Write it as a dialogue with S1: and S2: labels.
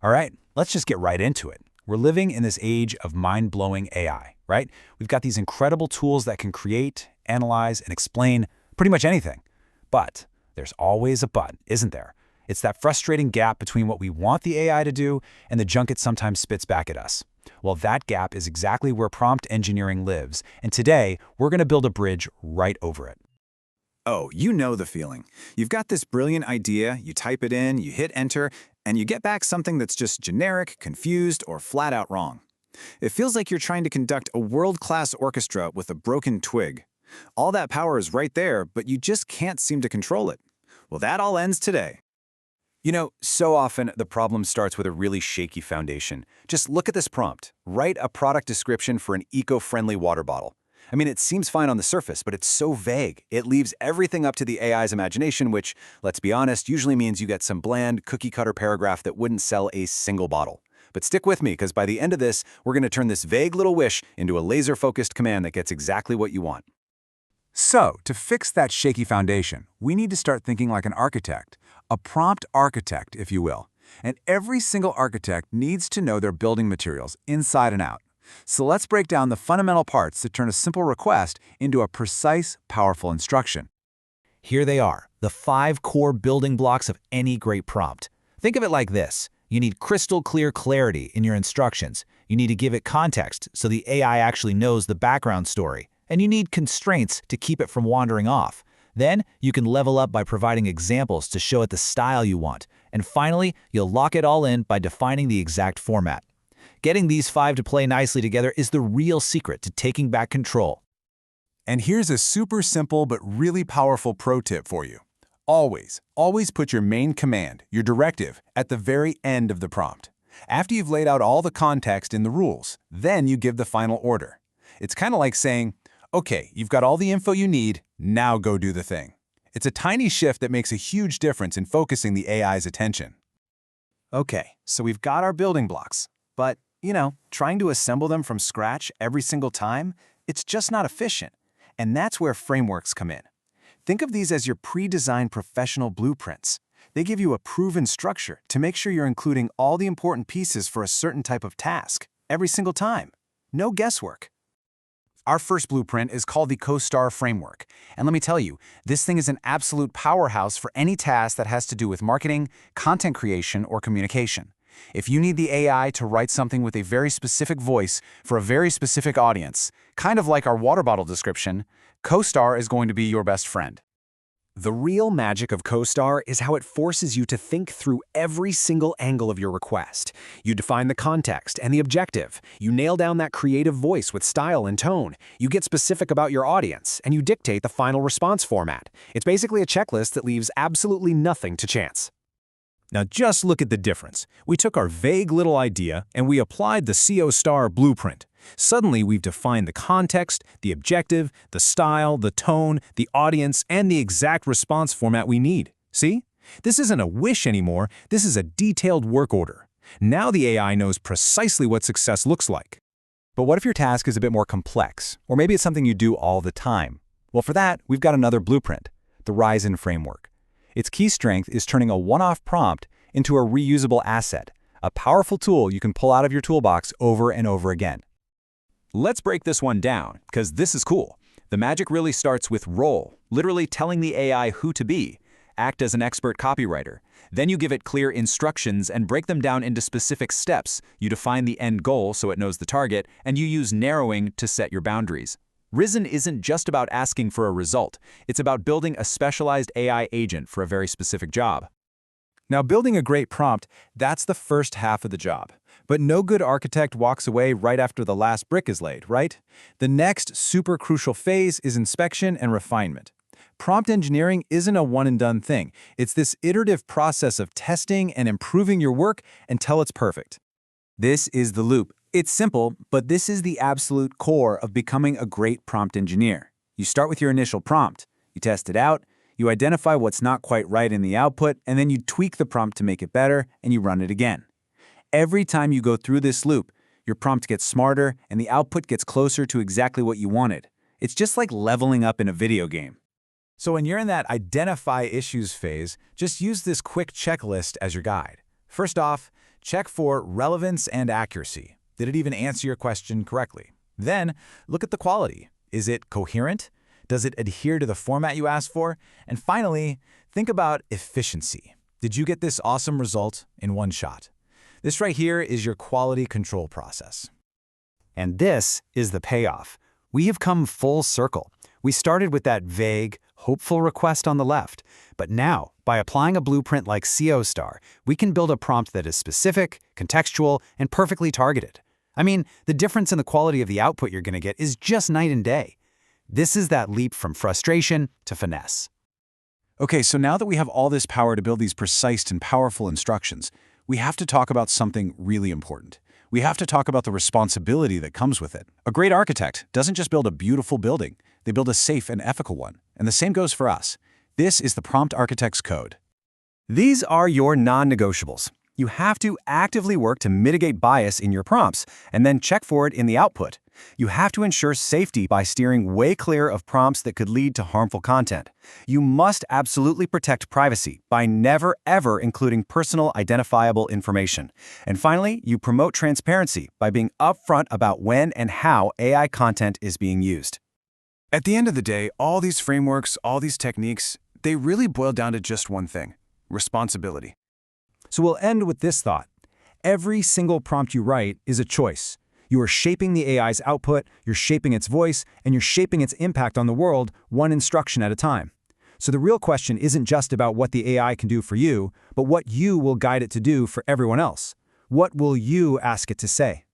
S1: All right, let's just get right into it. We're living in this age of mind-blowing AI, right? We've got these incredible tools that can create, analyze, and explain pretty much anything. But there's always a but, isn't there? It's that frustrating gap between what we want the AI to do and the junk it sometimes spits back at us. Well, that gap is exactly where prompt engineering lives, and today we're going to build a bridge right over it.
S2: Oh, you know the feeling. You've got this brilliant idea, you type it in, you hit enter, and you get back something that's just generic, confused, or flat out wrong. It feels like you're trying to conduct a world-class orchestra with a broken twig. All that power is right there, but you just can't seem to control it. Well, that all ends today.
S1: You know, so often the problem starts with a really shaky foundation. Just look at this prompt. Write a product description for an eco-friendly water bottle. I mean, it seems fine on the surface, but it's so vague. It leaves everything up to the AI's imagination, which, let's be honest, usually means you get some bland, cookie-cutter paragraph that wouldn't sell a single bottle. But stick with me, because by the end of this, we're going to turn this vague little wish into a laser-focused command that gets exactly what you want. So, to fix that shaky foundation, we need to start thinking like an architect, a prompt architect, if you will. And every single architect needs to know their building materials inside and out. So let's break down the fundamental parts that turn a simple request into a precise, powerful instruction. Here they are, the 5 core building blocks of any great prompt. Think of it like this. You need crystal clear clarity in your instructions. You need to give it context so the AI actually knows the background story. And you need constraints to keep it from wandering off. Then you can level up by providing examples to show it the style you want. And finally, you'll lock it all in by defining the exact format. Getting these 5 to play nicely together is the real secret to taking back control.
S3: And here's a super simple but really powerful pro tip for you. Always put your main command, your directive, at the very end of the prompt. After you've laid out all the context in the rules, then you give the final order. It's kind of like saying, okay, you've got all the info you need, now go do the thing. It's a tiny shift that makes a huge difference in focusing the AI's attention.
S2: Okay, so we've got our building blocks, but, trying to assemble them from scratch every single time, it's just not efficient. And that's where frameworks come in. Think of these as your pre-designed professional blueprints. They give you a proven structure to make sure you're including all the important pieces for a certain type of task every single time. No guesswork.
S1: Our first blueprint is called the CoStar framework. And let me tell you, this thing is an absolute powerhouse for any task that has to do with marketing, content creation, or communication. If you need the AI to write something with a very specific voice for a very specific audience, kind of like our water bottle description, CoStar is going to be your best friend. The real magic of CoStar is how it forces you to think through every single angle of your request. You define the context and the objective. You nail down that creative voice with style and tone. You get specific about your audience, and you dictate the final response format. It's basically a checklist that leaves absolutely nothing to chance.
S3: Now just look at the difference. We took our vague little idea and we applied the CoStar blueprint. Suddenly we've defined the context, the objective, the style, the tone, the audience, and the exact response format we need. See? This isn't a wish anymore, this is a detailed work order. Now the AI knows precisely what success looks like.
S1: But what if your task is a bit more complex? Or maybe it's something you do all the time? Well, for that, we've got another blueprint, the Ryzen framework. Its key strength is turning a one-off prompt into a reusable asset, a powerful tool you can pull out of your toolbox over and over again. Let's break this one down, because this is cool. The magic really starts with role, literally telling the AI who to be. Act as an expert copywriter. Then you give it clear instructions and break them down into specific steps. You define the end goal so it knows the target, and you use narrowing to set your boundaries. Ryzen isn't just about asking for a result. It's about building a specialized AI agent for a very specific job. Now, building a great prompt, that's the first half of the job. But no good architect walks away right after the last brick is laid, right? The next super crucial phase is inspection and refinement. Prompt engineering isn't a one-and-done thing. It's this iterative process of testing and improving your work until it's perfect. This is the loop. It's simple, but this is the absolute core of becoming a great prompt engineer. You start with your initial prompt, you test it out, you identify what's not quite right in the output, and then you tweak the prompt to make it better, and you run it again. Every time you go through this loop, your prompt gets smarter and the output gets closer to exactly what you wanted. It's just like leveling up in a video game. So when you're in that identify issues phase, just use this quick checklist as your guide. First off, Check for relevance and accuracy. Did it even answer your question correctly? Then, look at the quality. Is it coherent? Does it adhere to the format you asked for? And finally, think about efficiency. Did you get this awesome result in one shot? This right here is your quality control process.
S2: And this is the payoff. We have come full circle. We started with that vague, hopeful request on the left. But now, by applying a blueprint like CO Star, we can build a prompt that is specific, contextual, and perfectly targeted. I mean, the difference in the quality of the output you're going to get is just night and day. This is that leap from frustration to finesse.
S3: Okay, so now that we have all this power to build these precise and powerful instructions, we have to talk about something really important. We have to talk about the responsibility that comes with it. A great architect doesn't just build a beautiful building, they build a safe and ethical one. And the same goes for us. This is the Prompt Architect's Code.
S2: These are your non-negotiables. You have to actively work to mitigate bias in your prompts, and then check for it in the output. You have to ensure safety by steering way clear of prompts that could lead to harmful content. You must absolutely protect privacy by never ever including personal identifiable information. And finally, you promote transparency by being upfront about when and how AI content is being used.
S3: At the end of the day, all these frameworks, all these techniques, they really boil down to just one thing: responsibility.
S1: So we'll end with this thought. Every single prompt you write is a choice. You are shaping the AI's output, you're shaping its voice, and you're shaping its impact on the world one instruction at a time. So the real question isn't just about what the AI can do for you, but what you will guide it to do for everyone else. What will you ask it to say?